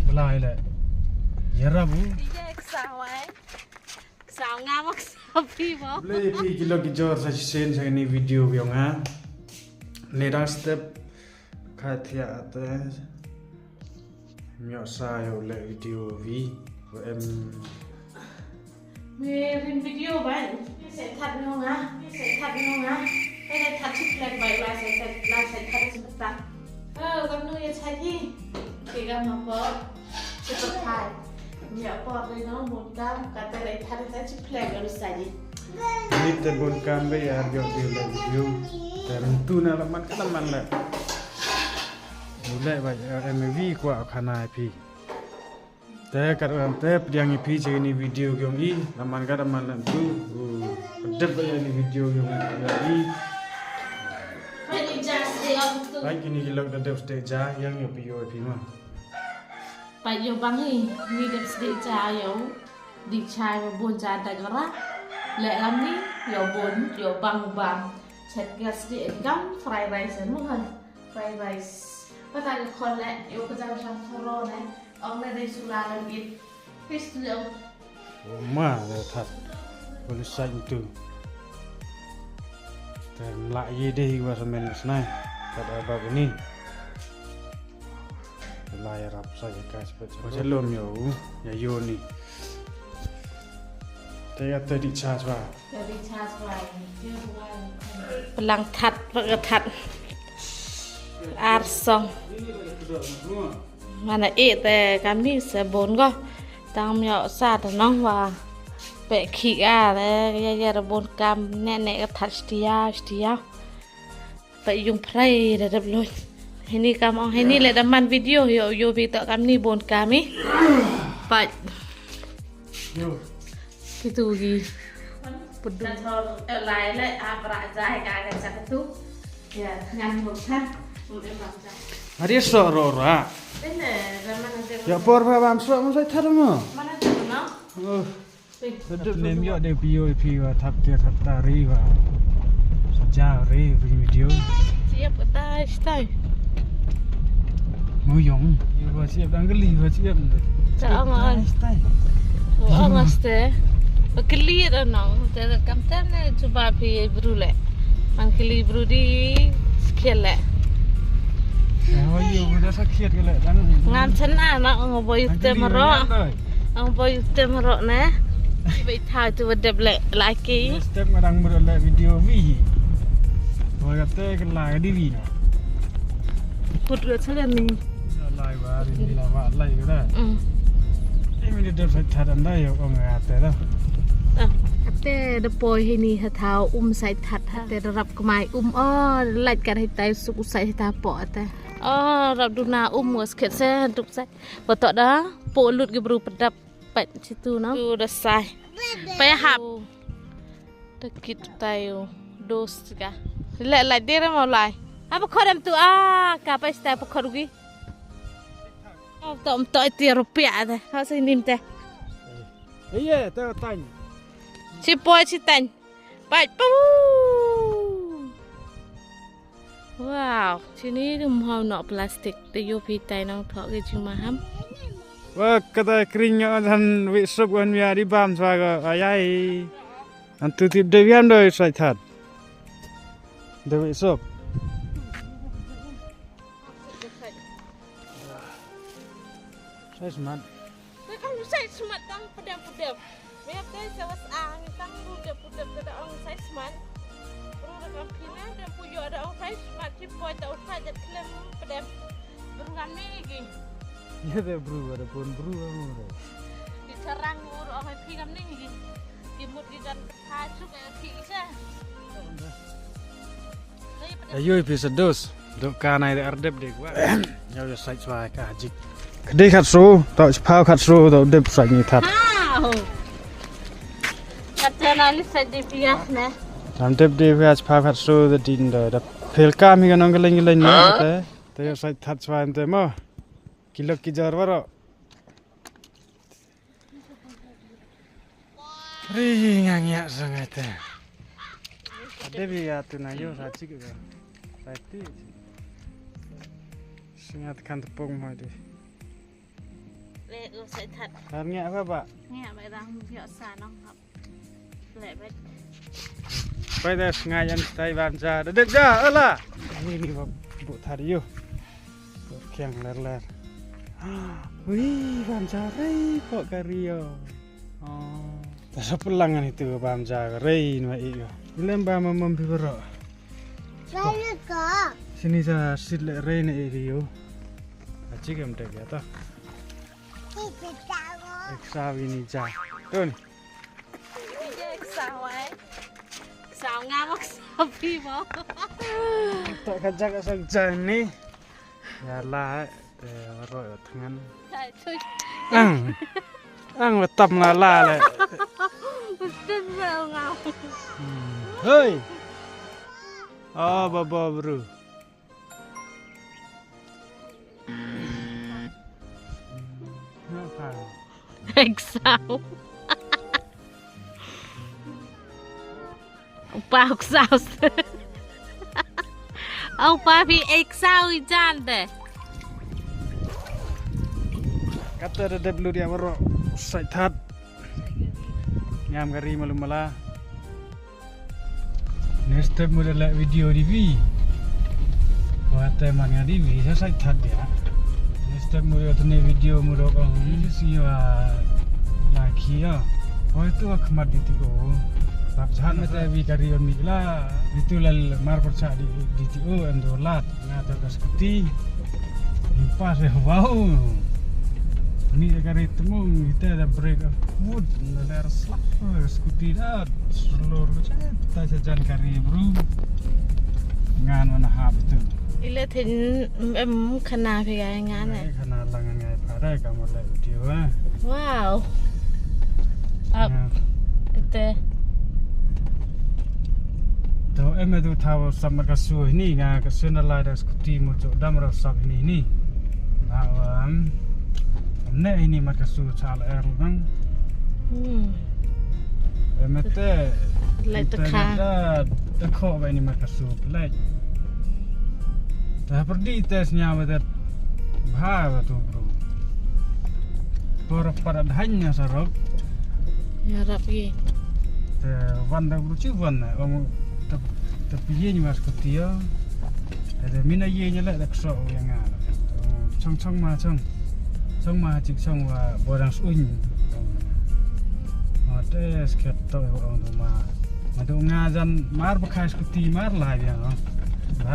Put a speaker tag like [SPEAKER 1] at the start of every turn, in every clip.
[SPEAKER 1] belai le. Yara bu.
[SPEAKER 2] Iya kesawai ngamak sapi mau.
[SPEAKER 1] Beli pi kilo kijor sa sen sa ini video yang ha. Nedang step katia atas. Mio sa yo le video vi. Em
[SPEAKER 2] Mình video bạn sẽ thật không á, sẽ thật không á. Cái này thật chụp lên vậy là sẽ thật chụp tặng. Con nuôi sai thì gặp mà có chụp thật thay. Nhớ bỏ đi nó một cam, cả tay này thật sẽ chụp lên rồi sai đi.
[SPEAKER 1] ini terbun kambe ya yo le video. Tentu na laman ka laman le. Mulai ba em vi kwa khana pi. Te kat te yang pi je ni video yang i laman ka laman lan tu. Pedep ba ni video yang i.
[SPEAKER 2] Phải đi ra stay on tu.
[SPEAKER 1] Baik ini kilo dedep stay ja yang yo pi ma.
[SPEAKER 2] Phải vô băng thì mi đẹp stay cha yo. Đi chai và buồn cha đại ra. Lệ lắm ní, yo buồn, yo băng. Chat gas stay gam fried rice đúng không? Fried rice. Bắt tay con lẹ, yêu cái rau sang thoro này. Ông này đây sula làm ít. Cái studio.
[SPEAKER 1] Ma le that. Boleh sai tu. Dan lại ye deh wa semen snai. Pada bab ni. Layar rap saya guys. Belum yo, ya yo ni. Saya tadi charge wa.
[SPEAKER 2] Jadi charge vài. Pelang thật và thật. Arsong. Mana te kami sebon go. Tang myo sa ta nong wa. Pe khi a le ya bon cam nè cái thật stia. Phải dùng play để đập luôn. Ini cam ong ini le daman video yo vi to cam ni bon cam ấy. Phải.
[SPEAKER 1] Yo.
[SPEAKER 2] Gitu gi. Pedul lại lại abra dài cái chắc tu. Ya, ngăn một phát.
[SPEAKER 1] Hari sorora.
[SPEAKER 2] Ini zaman nanti.
[SPEAKER 1] Ya por pa bam so sai thar mo.
[SPEAKER 2] Mana tu no?
[SPEAKER 1] Dedep nem yo de POP wa thap ke thap tari wa. Ja re video.
[SPEAKER 2] Siap tai.
[SPEAKER 1] Mu yong. Yo wa siap dang geli wa siap.
[SPEAKER 2] Sao ngon. Ang aste. Bekeli dah nong. Jadi kamten ni cuba pi berule. Mangkeli berudi sekian le.
[SPEAKER 1] Oh yo udah sakit ke le dang.
[SPEAKER 2] Ngam cena nak ngoboy temero. Ngoboy temero ne. Bai thai tu deb le laki.
[SPEAKER 1] Step ngadang berole video vi. Wa kate ke lai di vi.
[SPEAKER 2] Put ke selen ni.
[SPEAKER 1] Lai wa ri la wa lai ke da. Ini dedep sai thar anda yo ong ate da.
[SPEAKER 2] Ate depoy ini hatau sai that ate rap kemai lait kan hitai suku sai hita po ate. Rap duna ngas se duk sai. Betok dah po lut ke beru pedap pat situ no. Tu dah sai. Pehap. Dekit tayo dos ka. Lait dia mau lai. Apa kodam tu ka pa stai pa kodugi. Tom toi ti rupiah ate. Ha sai nim te.
[SPEAKER 1] Iya, tahu tanya.
[SPEAKER 2] Cipoy citan. Baik. Wow, sini rumah nak plastik. Tiyo pitai nang thok ke cuma ham.
[SPEAKER 1] Wah, kata keringnya dan wisuk wan biar di bam swaga ayai. Antu tip devian doi sai that. De wisuk. Saya smart.
[SPEAKER 2] Kan saya smart tang pedam-pedam. Biar teh sawas tang budep-budep ada orang saya smart. Perlu ada kampina dan puyo ada orang saya smart cipoy tak usah jadi klem pedam. Berulang ni lagi.
[SPEAKER 1] Ya deh bro, ada pun bro kamu.
[SPEAKER 2] Diserang orang pingam ni lagi. Dimut di dan hasuk kayak kisa.
[SPEAKER 1] Ayo episode dos. Dok kanai de ardep de gua. Ya udah sai swai ka hajik. Kedai khatsu, tak sepau khatsu tak dep sai ni that.
[SPEAKER 2] Kata saja pias ne.
[SPEAKER 1] Dep de pias sepau khatsu the din da pelka mi ganong geleng-geleng ni te. Te sai that swai te mo. Kilo kijar waro. Ri ngangya sangat te. Ade biya tu na yo sa chik ga. Sai ti. Singat kan tepung mo de.
[SPEAKER 2] deh usai thật.
[SPEAKER 1] Harga apa, Pak?
[SPEAKER 2] Nghe vậy rằng biasa nó học lệ vậy.
[SPEAKER 1] Bây giờ ngay ăn tay bàn ra được ra là ini Pak bộ tadi yo. Keng ler. Wih, banja rei kok kario. Oh, tak pelangan itu banja rei ma iyo. Lembah mamam bibero.
[SPEAKER 3] Saya kok.
[SPEAKER 1] Sini sa sidle rei na iyo. Aci kem dek ya toh.
[SPEAKER 3] Kita tahu.
[SPEAKER 1] Eksa ini ja. Tuh.
[SPEAKER 2] Sao ấy? Sao ngang mắc sao phi bó?
[SPEAKER 1] Tak kajak sang jani. Ya lah, rồi ở thằng
[SPEAKER 2] Trời thôi.
[SPEAKER 1] Ăn mà tầm là lại.
[SPEAKER 2] Chân vào ngào.
[SPEAKER 1] Hey. Oh, baba bro. Apa?
[SPEAKER 2] Anh sao? Ông ba học sao? Ông ba bị ếch sao y chan đấy.
[SPEAKER 1] Kata ada dulu dia mero usai that. Ngam kari malu mala. Next step mula video di vi. Buat teman ngadi vi saya sai that dia. Next step mula tene video mula kong siwa laki ya. Oh itu akhmat di tigo. Bab jahan mata vi kari on mikla. Itu lal mar percaya di tigo endolat ngata kaskuti. Impas wow. Ni kari temu kita ada break of wood ler slap skuti dah seluruh kita jajan kari bro ngan mana hab tu
[SPEAKER 2] Ile thì em khana phải cái ngán này.
[SPEAKER 1] khana langan ngai pada kamu lihat video ah
[SPEAKER 2] Wow. Up. Ite.
[SPEAKER 1] tu em tu tahu sama kasu ini ngah kasu nalai dah skuti muncul dam rasap ini awam ne ini makasu chal er bang emete
[SPEAKER 2] Lại tất cả.
[SPEAKER 1] ta kho vậy ni makasu lại ta pergi tesnya betul bah betul bro por pada hanya sarap
[SPEAKER 2] Ya rap gì.
[SPEAKER 1] te wanda bro ci wanda om tapi ye ni mas kutia ada mina ye nya la kso yang ngala chong chong ma xong mà chỉ xong và bò đang suy mà thế sket tôi ông mà tôi nga dân mar bậc hai skuti mar lại vậy nó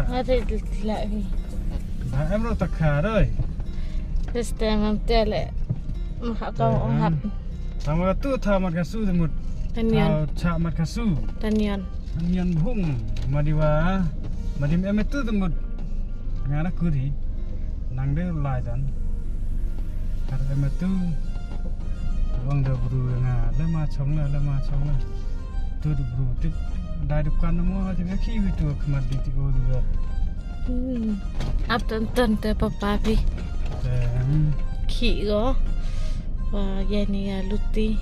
[SPEAKER 2] Nó thì lại gì.
[SPEAKER 1] em đâu tắc khá rồi
[SPEAKER 2] Thế stem em tê lệ. Mà họ có ông hạt.
[SPEAKER 1] thằng mà tu thao mặt kasu thì một
[SPEAKER 2] Tân nhân.
[SPEAKER 1] chạm mặt kasu
[SPEAKER 2] Tân nhân.
[SPEAKER 1] nhân hung mà đi vào mà đi em tu thì một nga nó cứ thì năng đấy lại dần karena em tu orang dah buru na lama chong la tu di buru tip dai dukan mo ti ki itu kemat di ti o du
[SPEAKER 2] Áp tân tê papa phi. Khỉ gó. Và dây này luti.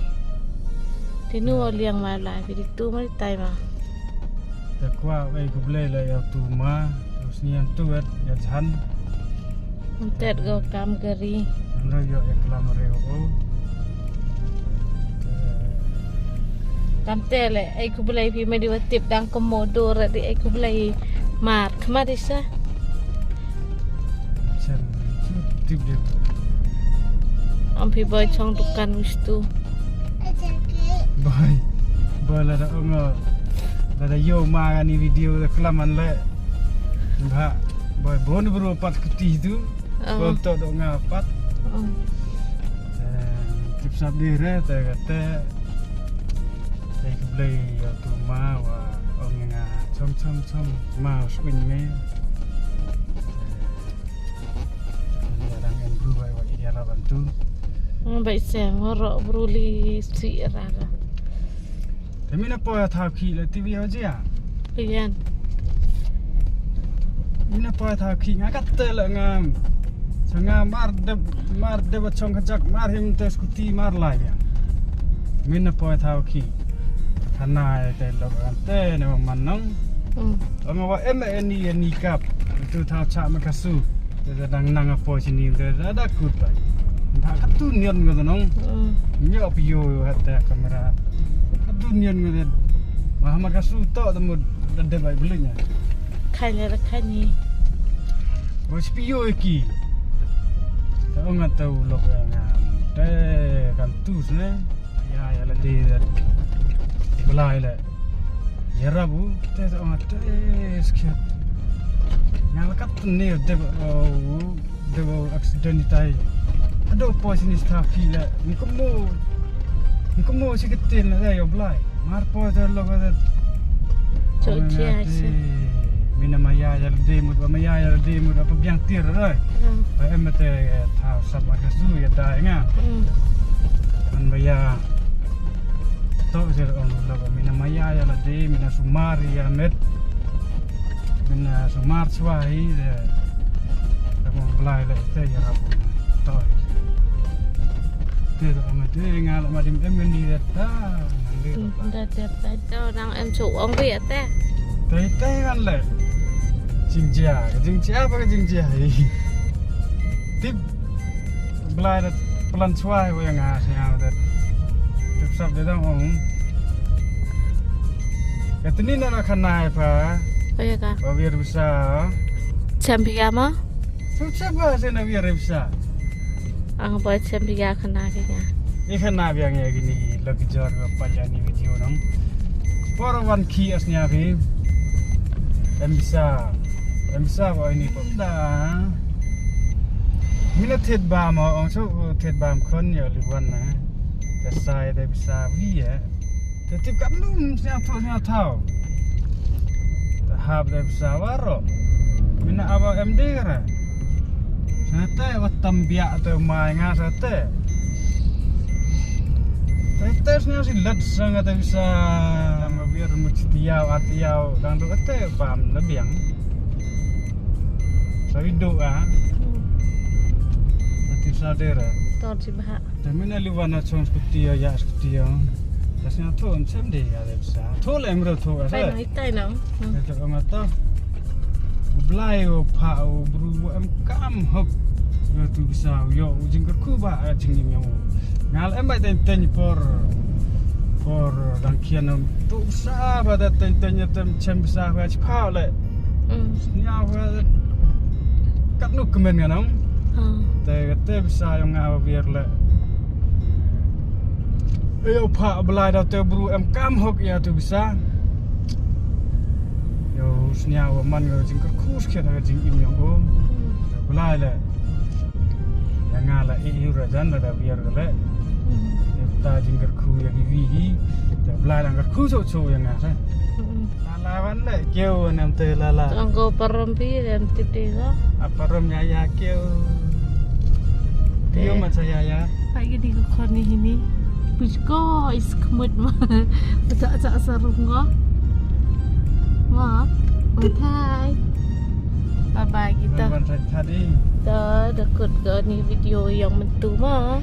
[SPEAKER 2] Thế nua liang mà lại vì tu mới tay mà.
[SPEAKER 1] tak kwa ai ku ble la ya tu ma terus ni tu ya jan
[SPEAKER 2] Không tết gó cam gari.
[SPEAKER 1] no yo eklam reo o
[SPEAKER 2] Cam tê lệ. Ai ku belai phi mới đi vào tiệp đang komodo rồi đi ai ku belai mát. Kemar đi sa.
[SPEAKER 1] macam tip dia
[SPEAKER 2] Om phi boy chong dukan wistu.
[SPEAKER 1] boy la da ongo la da yo ma ni video kelaman le ba boy bon bro pat kuti tu boy to do ngapat kip sab di re ta kata ai ku play tu ma wa ong nga chom ma swing me ya dang en bru wa ya ra bantu
[SPEAKER 2] Vậy xem họ bruli sweet ra ra.
[SPEAKER 1] tapi na po tha khi la tv ho ji a
[SPEAKER 2] Pian.
[SPEAKER 1] Ina pa tha khi nga kat te la ngam sanga mar de ba chong khajak mar him te skuti mar la ya min pa tha khi thana te lo kan te ne man nong ama wa ni kap tu tha cha ma kasu te dang nang po sini te da kut la Dah katunian gitu nong. Nyo video hatta kamera. Katunian gitu. Muhammad Kasuto temu dede baik belinya.
[SPEAKER 2] ใครเลยละใครนี้
[SPEAKER 1] Wes video iki. Tahu nggak tahu lo ngam. Teh kan tus ne. Ya la de. Belai la. Ya rabu teh tahu nggak teh sekian. Ngalakat ne de accident itai. Aduh pos ini tapi la. Nikomo sikit la yo belai. Mar pos lo kata.
[SPEAKER 2] โจเชียใช่
[SPEAKER 1] Mina maya ya demo apa biang tir rai. Em mate thao sab akasu ya dai nga. Man maya to ser on lo mina maya ya la de mina sumari ya met. Mina sumar swai de. Kamu belai la te ya rabu. To. Te do amate nga la madim em ni ta.
[SPEAKER 2] Đã đẹp đấy đâu đang em chủ ông Việt thế
[SPEAKER 1] Tay kan le. Jingjia apa ke jingjia? Tip belai dat pelan suai yang ngasih ada. Tip sab dia dong om. Katini nak kanai pa.
[SPEAKER 2] Apa ya kak?
[SPEAKER 1] Biar bisa.
[SPEAKER 2] Champion mah?
[SPEAKER 1] Siapa sih nak biar bisa?
[SPEAKER 2] Ang buat champion kena kayaknya.
[SPEAKER 1] Ikan nabi yang gini lagi jor panjang ni video dong. Perawan kiasnya bi. Em bisa kok ini kok dah. Mina thet ba ma ong so thet ba kon ya liwan na. Te sai te bisa vi ya. Te tip kan lum sia thau. Te hab te bisa waro. Mina aba MD kara. Sate watam biak te mai nga sate. Tesnya sih let sangat bisa biar mujtiau atiau dan tu ate pam lebiang. Saya doa. Nanti sadera.
[SPEAKER 2] Tol si bahak.
[SPEAKER 1] Tapi nak liwana cong skutia ya skutia. Tasnya tu macam dia ada bisa. Tu lah yang betul tu.
[SPEAKER 2] Tay nói tay nào.
[SPEAKER 1] Itu orang tu. Belai pau bru em kam hop. Tu bisa yo jingkar kuba jingim yang. Ngal em baik ten por dangkian tu sah pada ten cem besar pada cepau le. Niau pada kat nu kemen kan om. Te bisa yang ngau biar le. Yo pak belai dah te bru em kam hok ya tu bisa. Yo niau man yo jingkar kus kita jingim yang om. Belai le. Yang ngala iu rajan ada biar le. Ta jingkar khu ya givi belai langkar khu so yang ngasa lalawan le keu nam te lala
[SPEAKER 2] Anggo parompi dan titiga.
[SPEAKER 1] apa romnya ya keu keu macam ya
[SPEAKER 2] Pagi di kon ini. Pusko is kemud mah. Becak-cak sarung go. Wah, hai. Bye bye kita.
[SPEAKER 1] tadi
[SPEAKER 2] Dah dekut ke ni video yang mentu mah.